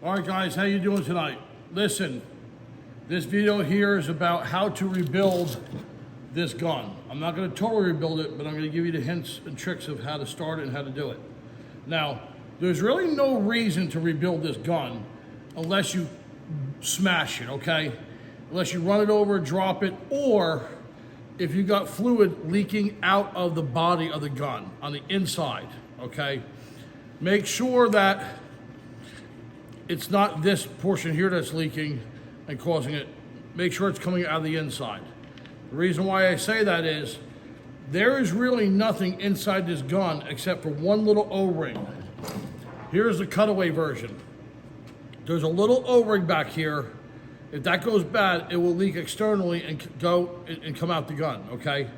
All right, guys, how you doing tonight? Listen, this video here is about how to rebuild this gun. I'm not going to totally rebuild it, but I'm going to give you the hints and tricks of how to start it and how to do it. Now, there's really no reason to rebuild this gun unless you smash it, okay? Unless you run it over, drop it, or if you got fluid leaking out of the body of the gun on the inside, okay? Make sure that it's not this portion here that's leaking and causing it. Make sure it's coming out of the inside. The reason why I say that is there is really nothing inside this gun except for one little O-ring. Here's the cutaway version. There's a little O-ring back here. If that goes bad, it will leak externally and go and come out the gun, okay?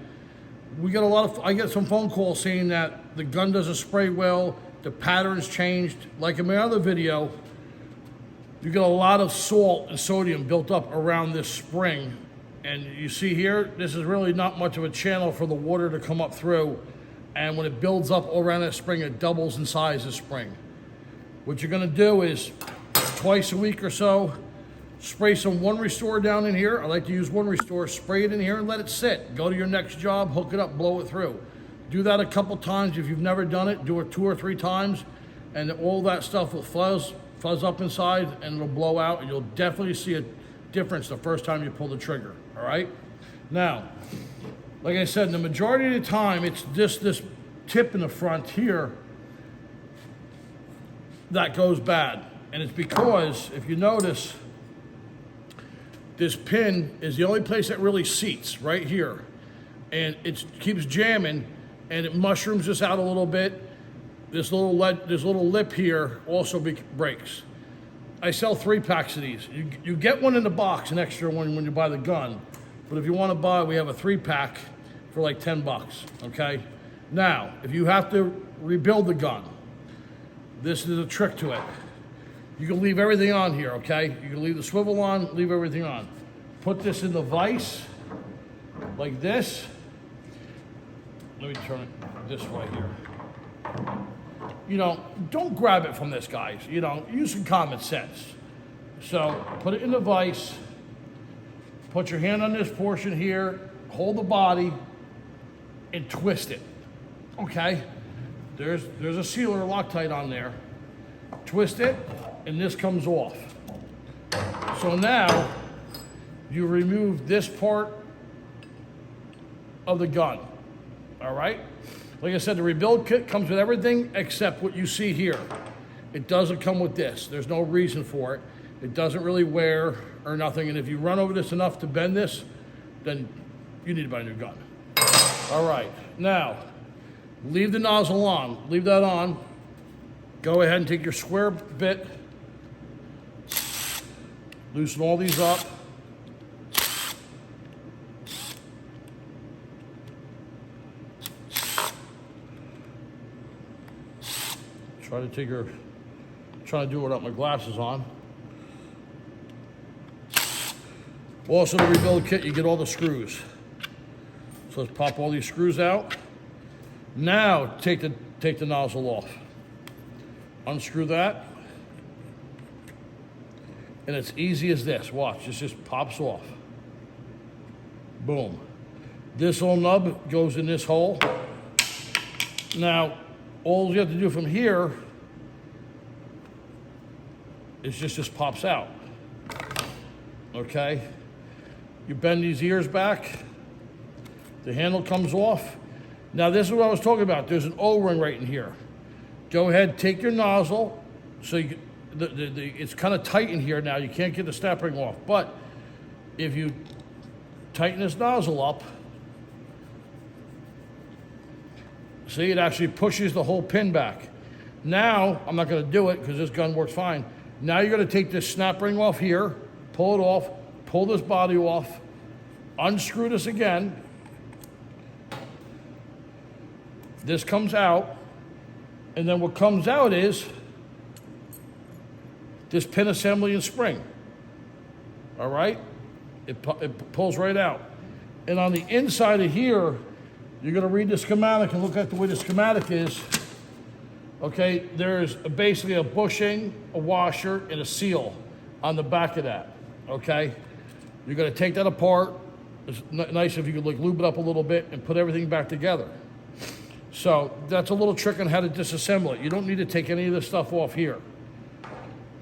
We get I get some phone calls saying that the gun doesn't spray well, the pattern's changed. Like in my other video, you get a lot of salt and sodium built up around this spring. And you see here, this is really not much of a channel for the water to come up through. And when it builds up all around that spring, it doubles in size this spring. What you're gonna do is twice a week or so, spray some One Restore down in here. I like to use One Restore, spray it in here and let it sit. Go to your next job, hook it up, blow it through. Do that a couple times. If you've never done it, do it 2 or 3 times, and all that stuff will fuzz up inside and it'll blow out, and you'll definitely see a difference the first time you pull the trigger, all right? Now, like I said, the majority of the time, it's this tip in the front here that goes bad. And it's because, if you notice, this pin is the only place that really seats, right here. And it keeps jamming, and it mushrooms this out a little bit. This little lip here also breaks. I sell 3 packs of these. You get one in the box, an extra one when you buy the gun. But if you want to buy, we have a 3-pack for like 10 bucks, okay? Now, if you have to rebuild the gun, this is a trick to it. You can leave everything on here, okay? You can leave the swivel on, leave everything on. Put this in the vise, like this. Let me turn it this way here. You know, don't grab it from this, guys. You know, use some common sense. So, put it in the vise. Put your hand on this portion here. Hold the body and twist it, okay? There's a sealer Loctite on there. Twist it, and this comes off. So now, you remove this part of the gun, all right? Like I said, the rebuild kit comes with everything except what you see here. It doesn't come with this. There's no reason for it. It doesn't really wear or nothing, and if you run over this enough to bend this, then you need to buy a new gun. All right, now, leave the nozzle on. Leave that on. Go ahead and take your square bit, loosen all these up. Try to do it without my glasses on. Also, the rebuild kit, you get all the screws. So let's pop all these screws out. Now, take the nozzle off. Unscrew that. And it's easy as this. Watch, this just pops off. Boom. This little nub goes in this hole. Now, all you have to do from here is just pops out, okay? You bend these ears back, the handle comes off. Now this is what I was talking about. There's an O-ring right in here. Go ahead, take your nozzle. So it's kind of tight in here now. You can't get the snap ring off. But if you tighten this nozzle up, see, it actually pushes the whole pin back. Now, I'm not going to do it because this gun works fine. Now you're going to take this snap ring off here, pull it off, pull this body off, unscrew this again. This comes out, and then what comes out is this pin assembly and spring. All right? It pulls right out. And on the inside of here, you're going to read the schematic and look at the way the schematic is. Okay, there's basically a bushing, a washer, and a seal on the back of that, okay? You're gonna take that apart. It's nice if you could like lube it up a little bit and put everything back together. So that's a little trick on how to disassemble it. You don't need to take any of this stuff off here.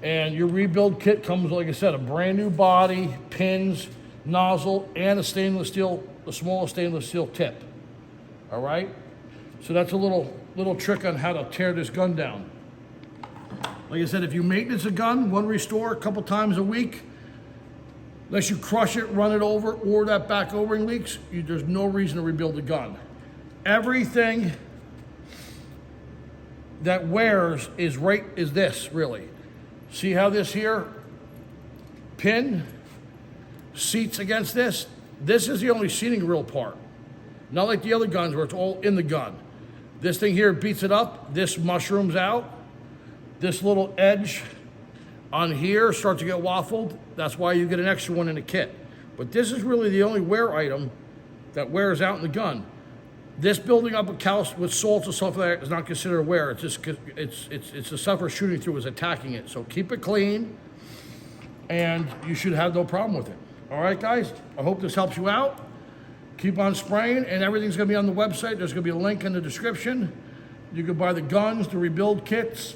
And your rebuild kit comes, like I said, a brand new body, pins, nozzle, and a stainless steel, a small stainless steel tip. All right? So that's a little trick on how to tear this gun down. Like I said, if you maintenance a gun, one restore a couple times a week, unless you crush it, run it over, or that back O-ring leaks, there's no reason to rebuild the gun. Everything that wears is this, really. See how this here pin seats against this? This is the only seating real part. Not like the other guns where it's all in the gun. This thing here beats it up, this mushrooms out. This little edge on here starts to get waffled. That's why you get an extra one in the kit. But this is really the only wear item that wears out in the gun. This building up with salts and stuff like that is not considered wear. It's just it's the stuff we're shooting through is attacking it. So keep it clean, and you should have no problem with it. All right, guys. I hope this helps you out. Keep on spraying, and everything's going to be on the website. There's going to be a link in the description. You can buy the guns, the rebuild kits.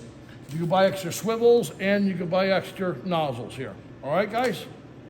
You can buy extra swivels, and you can buy extra nozzles here. All right, guys?